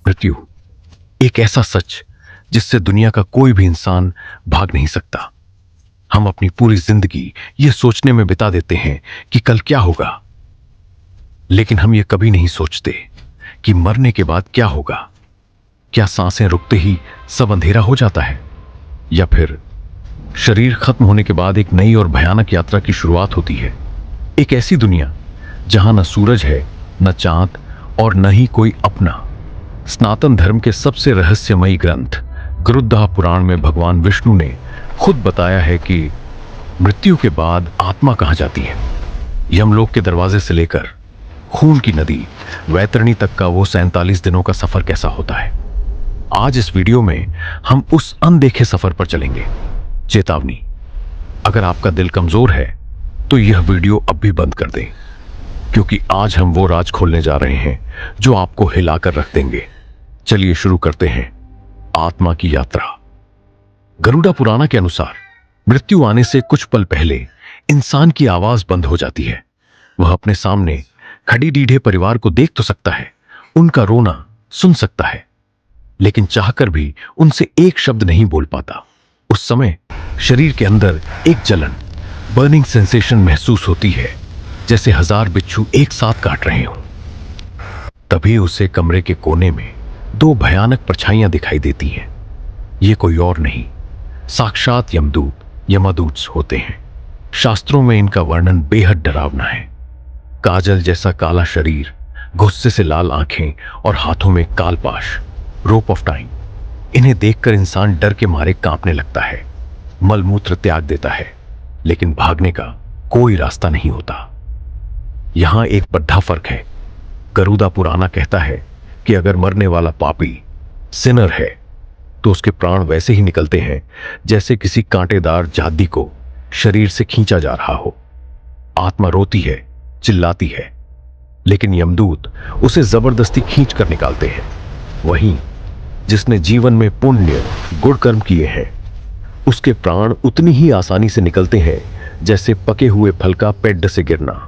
मृत्यु एक ऐसा सच जिससे दुनिया का कोई भी इंसान भाग नहीं सकता। हम अपनी पूरी जिंदगी यह सोचने में बिता देते हैं कि कल क्या होगा, लेकिन हम ये कभी नहीं सोचते कि मरने के बाद क्या होगा। क्या सांसें रुकते ही सब अंधेरा हो जाता है, या फिर शरीर खत्म होने के बाद एक नई और भयानक यात्रा की शुरुआत होती है। एक ऐसी दुनिया जहां न सूरज है, न चांद और न ही कोई अपना। सनातन धर्म के सबसे रहस्यमयी ग्रंथ गरुड़ पुराण में भगवान विष्णु ने खुद बताया है कि मृत्यु के बाद आत्मा कहां जाती है। यमलोक के दरवाजे से लेकर खून की नदी वैतरणी तक का वो 47 दिनों का सफर कैसा होता है। आज इस वीडियो में हम उस अनदेखे सफर पर चलेंगे। चेतावनी, अगर आपका दिल कमजोर है तो यह वीडियो अब भी बंद कर दें, क्योंकि आज हम वो राज खोलने जा रहे हैं जो आपको हिलाकर रख देंगे। चलिए शुरू करते हैं आत्मा की यात्रा। गरुड़ पुराण के अनुसार मृत्यु आने से कुछ पल पहले इंसान की आवाज बंद हो जाती है। वह अपने सामने खड़ी डीढ़े परिवार को देख तो सकता है, उनका रोना सुन सकता है, लेकिन चाहकर भी उनसे एक शब्द नहीं बोल पाता। उस समय शरीर के अंदर एक जलन, बर्निंग सेंसेशन महसूस होती है, जैसे 1000 बिच्छू एक साथ काट रहे हों। तभी उसे कमरे के कोने में 2 भयानक परछाइयां दिखाई देती हैं। ये कोई और नहीं, साक्षात यमदूत यमदूत होते हैं। शास्त्रों में इनका वर्णन बेहद डरावना है। काजल जैसा काला शरीर, गुस्से से लाल आंखें और हाथों में कालपाश, रोप ऑफ टाइम। इन्हें देखकर इंसान डर के मारे कांपने लगता है, मलमूत्र त्याग देता है, लेकिन भागने का कोई रास्ता नहीं होता। यहां एक बड़ा फर्क है। गरुड़ पुराण कहता है कि अगर मरने वाला पापी सिनर है तो उसके प्राण वैसे ही निकलते हैं जैसे किसी कांटेदार जादी को शरीर से खींचा जा रहा हो। आत्मा रोती है, चिल्लाती है, लेकिन यमदूत उसे जबरदस्ती खींच कर निकालते हैं। वहीं जिसने जीवन में पुण्य गुण कर्म किए हैं, उसके प्राण उतनी ही आसानी से निकलते हैं जैसे पके हुए फल का पेड़ से गिरना।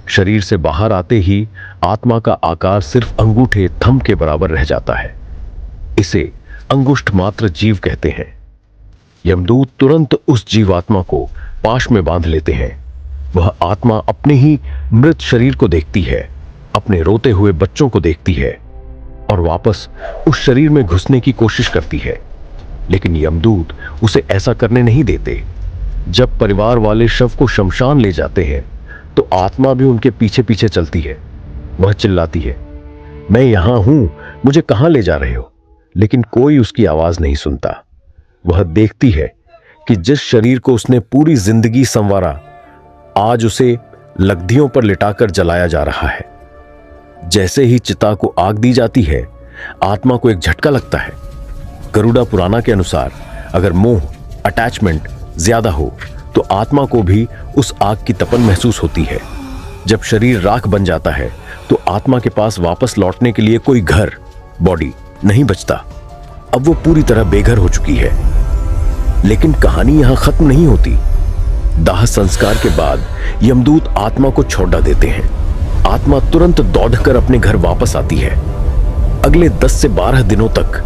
शरीर से बाहर आते ही आत्मा का आकार सिर्फ अंगूठे थंब के बराबर रह जाता है। इसे अंगुष्ठ मात्र जीव कहते हैं। यमदूत तुरंत उस जीवात्मा को पाश में बांध लेते हैं। वह आत्मा अपने ही मृत शरीर को देखती है, अपने रोते हुए बच्चों को देखती है और वापस उस शरीर में घुसने की कोशिश करती है, लेकिन यमदूत उसे ऐसा करने नहीं देते। जब परिवार वाले शव को शमशान ले जाते हैं तो आत्मा भी उनके पीछे पीछे चलती है। वह चिल्लाती है, मैं यहां हूं, मुझे कहां ले जा रहे हो? लेकिन कोई उसकी आवाज नहीं सुनता। वह देखती है कि जिस शरीर को उसने पूरी जिंदगी संवारा, आज उसे लकड़ियों पर लिटाकर जलाया जा रहा है। जैसे ही चिता को आग दी जाती है, आत्मा को एक झटका लगता है। गरुड़ पुराण के अनुसार अगर मोह, अटैचमेंट ज्यादा हो तो आत्मा को भी उस आग की तपन महसूस होती है। जब शरीर राख बन जाता है तो आत्मा के पास वापस लौटने के लिए कोई घर, बॉडी नहीं बचता। अब वो पूरी तरह बेघर हो चुकी है। लेकिन कहानी यहां खत्म नहीं होती। दाह संस्कार के बाद यमदूत आत्मा को छोड़ा देते हैं। आत्मा तुरंत दौड़कर अपने घर वापस आती है। अगले 10 से 12 दिनों तक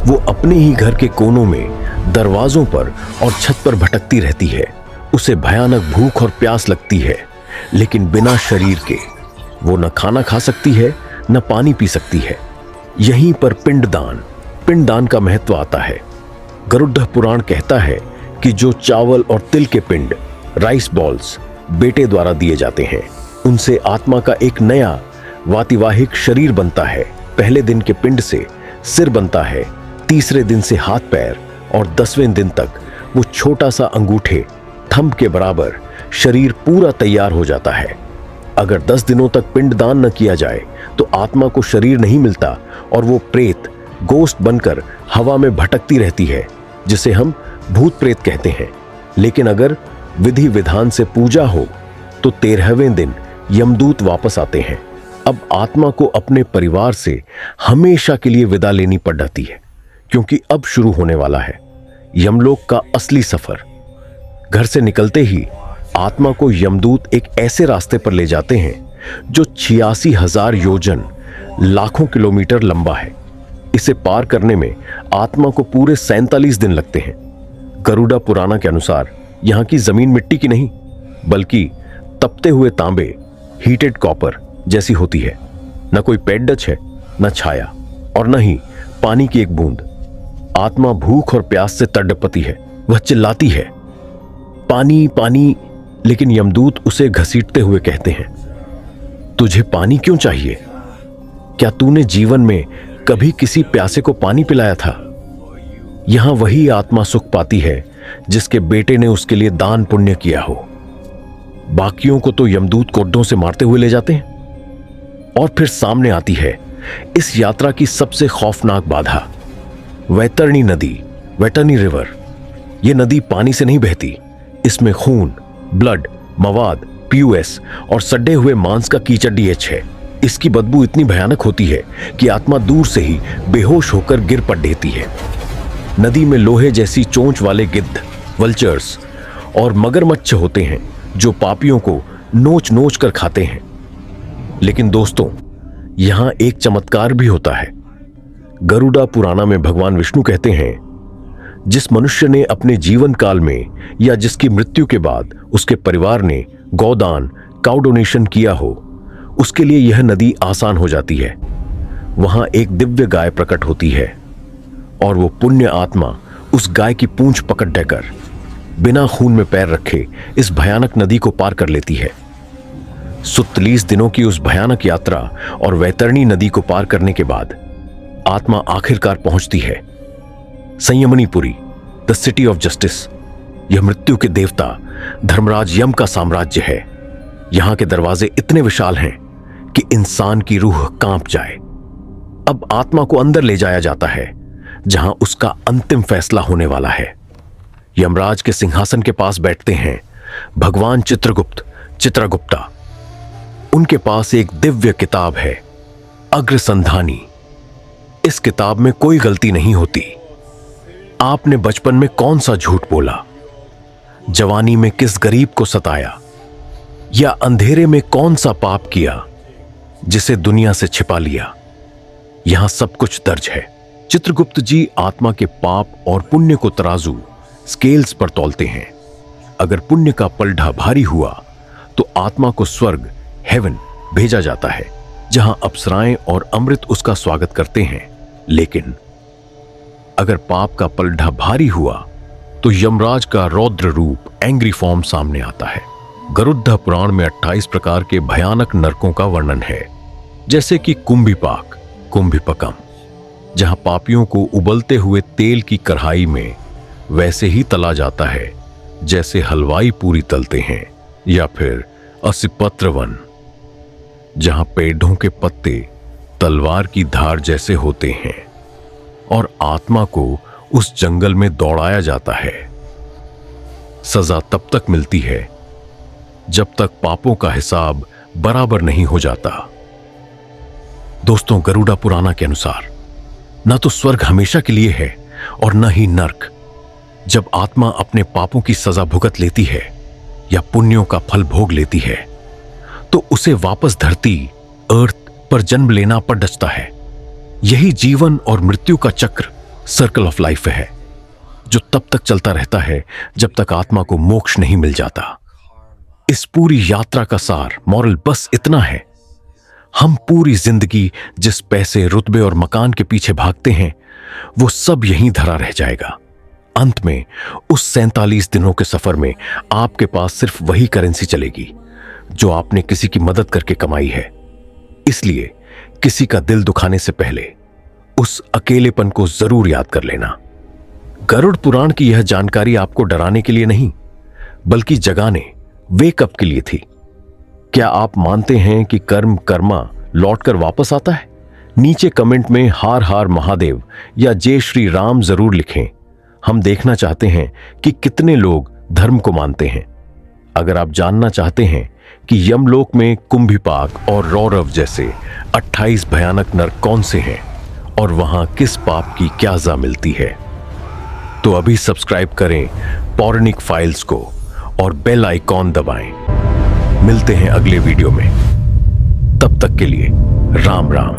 वो अपने ही घर के कोनों में, दरवाजों पर और छत पर भटकती रहती है। उसे भयानक भूख और प्यास लगती है, लेकिन बिना शरीर के वो न खाना खा सकती है, न पानी पी सकती है। यहीं पर पिंडदान का महत्व आता है। गरुड़ पुराण कहता है कि जो चावल और तिल के पिंड, राइस बॉल्स, बेटे द्वारा दिए जाते हैं, उनसे आत्मा का एक नया वातिवाहिक शरीर बनता है। पहले दिन के पिंड से सिर बनता है, तीसरे दिन से हाथ पैर और 10वें दिन तक वो छोटा सा अंगूठे थंब के बराबर शरीर पूरा तैयार हो जाता है। अगर 10 दिनों तक पिंडदान न किया जाए तो आत्मा को शरीर नहीं मिलता और वो प्रेत, गोस्ट बनकर हवा में भटकती रहती है, जिसे हम भूत प्रेत कहते हैं। लेकिन अगर विधि विधान से पूजा हो तो 13वें दिन यमदूत वापस आते हैं। अब आत्मा को अपने परिवार से हमेशा के लिए विदा लेनी पड़ जाती है, क्योंकि अब शुरू होने वाला है यमलोक का असली सफर। घर से निकलते ही आत्मा को यमदूत एक ऐसे रास्ते पर ले जाते हैं जो 86,000 योजन, लाखों किलोमीटर लंबा है। इसे पार करने में आत्मा को पूरे 47 दिन लगते हैं। गरुड़ा पुराना के अनुसार यहाँ की जमीन मिट्टी की नहीं बल्कि तपते हुए तांबे, हीटेड कॉपर जैसी होती है। न कोई पैडच है, न छाया और न ही पानी की एक बूंद। आत्मा भूख और प्यास से तड़पती है। वह चिल्लाती है, पानी पानी, लेकिन यमदूत उसे घसीटते हुए कहते हैं, तुझे पानी क्यों चाहिए? क्या तूने जीवन में कभी किसी प्यासे को पानी पिलाया था? यहां वही आत्मा सुख पाती है जिसके बेटे ने उसके लिए दान पुण्य किया हो। बाकियों को तो यमदूत कोड्डों से मारते हुए ले जाते हैं। और फिर सामने आती है इस यात्रा की सबसे खौफनाक बाधा, वैतरणी नदी, वैटर्नी रिवर। यह नदी पानी से नहीं बहती, इसमें खून, ब्लड, मवाद, पीयूएस और सड़े हुए मांस का कीचड़ डीएच है। इसकी बदबू इतनी भयानक होती है कि आत्मा दूर से ही बेहोश होकर गिर पड़ती है। नदी में लोहे जैसी चोंच वाले गिद्ध, वल्चर्स और मगरमच्छ होते हैं जो पापियों को नोच नोच कर खाते हैं। लेकिन दोस्तों, यहां एक चमत्कार भी होता है। गरुड़ा पुराना में भगवान विष्णु कहते हैं, जिस मनुष्य ने अपने जीवन काल में या जिसकी मृत्यु के बाद उसके परिवार ने गौदान, काउ डोनेशन किया हो, उसके लिए यह नदी आसान हो जाती है। वहां एक दिव्य गाय प्रकट होती है और वो पुण्य आत्मा उस गाय की पूंछ पकड़ देकर बिना खून में पैर रखे इस भयानक नदी को पार कर लेती है। 47 दिनों की उस भयानक यात्रा और वैतरणी नदी को पार करने के बाद आत्मा आखिरकार पहुंचती है संयमनीपुरी, द सिटी ऑफ जस्टिस। यह मृत्यु के देवता धर्मराज यम का साम्राज्य है। यहां के दरवाजे इतने विशाल हैं कि इंसान की रूह कांप जाए। अब आत्मा को अंदर ले जाया जाता है जहां उसका अंतिम फैसला होने वाला है। यमराज के सिंहासन के पास बैठते हैं भगवान चित्रगुप्ता। उनके पास एक दिव्य किताब है, अग्रसंधानी। इस किताब में कोई गलती नहीं होती। आपने बचपन में कौन सा झूठ बोला, जवानी में किस गरीब को सताया, या अंधेरे में कौन सा पाप किया जिसे दुनिया से छिपा लिया, यहां सब कुछ दर्ज है। चित्रगुप्त जी आत्मा के पाप और पुण्य को तराजू, स्केल्स पर तौलते हैं। अगर पुण्य का पलड़ा भारी हुआ तो आत्मा को स्वर्ग, हेवन भेजा जाता है, जहां अप्सराएं और अमृत उसका स्वागत करते हैं। लेकिन अगर पाप का पलड़ा भारी हुआ तो यमराज का रौद्र रूप, एंग्री फॉर्म सामने आता है। गरुड़ पुराण में 28 प्रकार के भयानक नरकों का वर्णन है, जैसे कि कुंभिपाक, कुंभिपकम, जहां पापियों को उबलते हुए तेल की कढ़ाई में वैसे ही तला जाता है जैसे हलवाई पूरी तलते हैं, या फिर असिपत्र वन, जहां पेड़ों के पत्ते तलवार की धार जैसे होते हैं और आत्मा को उस जंगल में दौड़ाया जाता है। सजा तब तक मिलती है जब तक पापों का हिसाब बराबर नहीं हो जाता। दोस्तों, गरुड़ा पुराना के अनुसार न तो स्वर्ग हमेशा के लिए है और न ही नर्क। जब आत्मा अपने पापों की सजा भुगत लेती है या पुण्यों का फल भोग लेती है तो उसे वापस धरती, अर्थ पर जन्म लेना पड़ बचता है। यही जीवन और मृत्यु का चक्र, सर्कल ऑफ लाइफ है, जो तब तक चलता रहता है जब तक आत्मा को मोक्ष नहीं मिल जाता। इस पूरी यात्रा का सार, मॉरल बस इतना है, हम पूरी जिंदगी जिस पैसे, रुतबे और मकान के पीछे भागते हैं वो सब यहीं धरा रह जाएगा। अंत में उस 47 दिनों के सफर में आपके पास सिर्फ वही करेंसी चलेगी जो आपने किसी की मदद करके कमाई है। इसलिए किसी का दिल दुखाने से पहले उस अकेलेपन को जरूर याद कर लेना। गरुड़ पुराण की यह जानकारी आपको डराने के लिए नहीं बल्कि जगाने, वेकअप के लिए थी। क्या आप मानते हैं कि कर्मा लौटकर वापस आता है? नीचे कमेंट में हार हार महादेव या जय श्री राम जरूर लिखें। हम देखना चाहते हैं कि कितने लोग धर्म को मानते हैं। अगर आप जानना चाहते हैं कि यमलोक में कुंभिपाक और रौरव जैसे 28 भयानक नरक कौन से हैं और वहां किस पाप की क्या सजा मिलती है, तो अभी सब्सक्राइब करें पौराणिक फाइल्स को और बेल आइकॉन दबाएं। मिलते हैं अगले वीडियो में, तब तक के लिए राम राम।